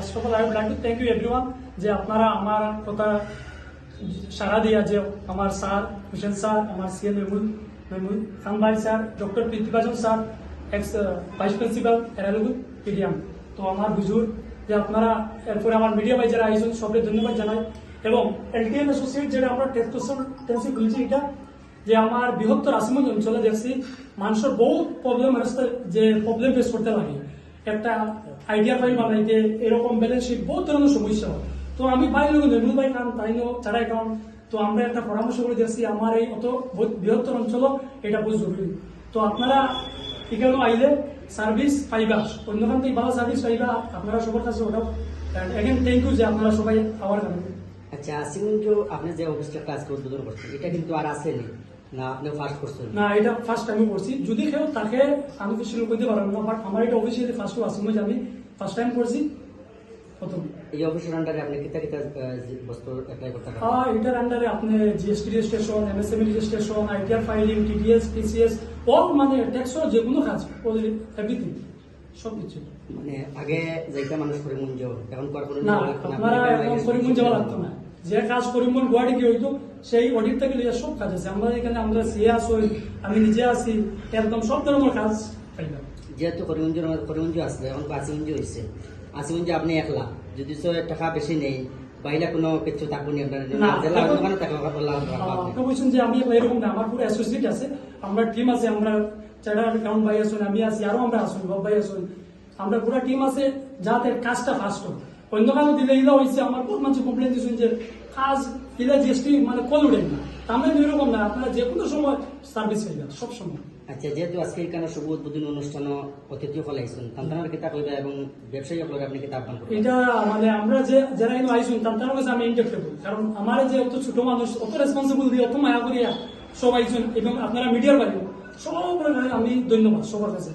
First of all I would like to thank you everyone যে আপনারা আমার কথা সাড়া দিয়া যে আমার স্যার হুসেন স্যার, আমার সিএম মেহমুদ খান ভাই স্যার, ডক্টর প্রীতিভাজন স্যার, এক্স ভাইস প্রিন্সিপাল এরালুগু পিডিএম, তো আমার হুজুর যে আপনারা এরপরে আমার মিডিয়া ভাই যারা আইসুন সবকে ধন্যবাদ জানাই। এবং এলটিএম অ্যাসোসিয়েট যেটা আমরা টেন্সি খুলছি এটা যে আমার বৃহত্তর আসিমগঞ্জ অঞ্চলে দেখছি মানুষের বহুত প্রবলেম আসতে যে প্রবলেম ফেস করতে লাগে একটা আইডিয়া ফাইল বানাইতে এরকম ব্যালেন্স শিট বহুত ধরনের সমস্যা হয়। তো আমি পাই লোক নেমুল ভাই খান তাই ছাড়া অ্যাকাউন্ট, তো আমরা একটা পরামর্শ করে দেখছি আমার এই অত বৃহত্তর অঞ্চল এটা বহুত জরুরি। তো আপনারা এখানে আইলে সার্ভিস পাইবা, অন্যখান থেকে ভালো সার্ভিস পাইবা, আপনারা সবার কাছে ওটা এগেন থ্যাংক ইউ যে আপনারা সবাই আওয়ার কারণে। আচ্ছা, আসিমগঞ্জ আপনি যে অফিসটা কাজ উদ্বোধন করছেন এটা কিন্তু আর আসেনি না, আপনি ফার্স্ট করছেন? না, এটা ফার্স্ট টাইম করছি। যদি কেউ তাকে আমি কিছু করতে পারবো না, বাট আমার এটা অফিসিয়ালি ফার্স্ট আসিমগঞ্জ আমি ফার্স্ট টাইম করছি প্রথম। এই অফিসের আন্ডারে আপনি কিতা কিতা বস্তু অ্যাপ্লাই করতে পারেন? এটার আন্ডারে আপনি GST registration, MSME registration, ITR filing, TDS, TCS, all মানে ট্যাক্সর যে কোনো কাজ এভরিথিং সব কিছু। মানে আগে যাইতে মানুষ করিমগঞ্জ, এখন না, আপনারা এখন করিমগঞ্জ যাওয়া লাগতো না। যে কাজ করিমগঞ্জ গুয়াহাটি কি হইতো সেই অডিট থেকে লিয়ে সব কাজ আছে। আমরা এখানে আমরা সিএ আসই, আমি নিজে আছি, একদম সব ধরনের কাজ পাইলাম। যেহেতু করিমগঞ্জ আসলে এখন আসিমগঞ্জ হয়েছে, আসিমগঞ্জ আপনি একলা যদি টাকা বেশি নেই বাইরে কোনো কিছু থাকুন বলছেন যে আমি এরকম না, আমার পুরো অ্যাসোসিয়েট আছে, আমরা টিম আছে, আমরা চার্টার অ্যাকাউন্ট ভাই আসুন, আমি আছি, আরো আমরা আসুন, বাব ভাই আসুন, আমরা পুরো টিম আছে যাতে কাজটা ফাস্ট হয়। অন্য কাজও দিলে ইলা হয়েছে আমার বহুত মানুষ কমপ্লেন দিচ্ছেন যে কাজ ইলা জিএসটি মানে কল উঠেন না, আমরা এরকম না, আপনারা যে কোনো সময় সার্ভিস পাইবেন সব সময়। আচ্ছা, যেহেতু আজকে এখানে শুভ উদ্বোধনী অনুষ্ঠান অতিথি ফলাইছেন তান্তানোর কিতাব হইবা এবং ব্যবসায়ী হলে আপনি কিতাব আহ্বান করবেন? এটা মানে আমরা যে যারা এনে আইসুন তান্তানোর কাছে আমি ইন্টারেক্টেবল, কারণ আমার যে অত ছোট মানুষ অত রেসপন্সিবল দিয়ে অত মায়া করিয়া সব আইসুন এবং আপনারা মিডিয়ার বাইরে সব আমি ধন্যবাদ সবার কাছে।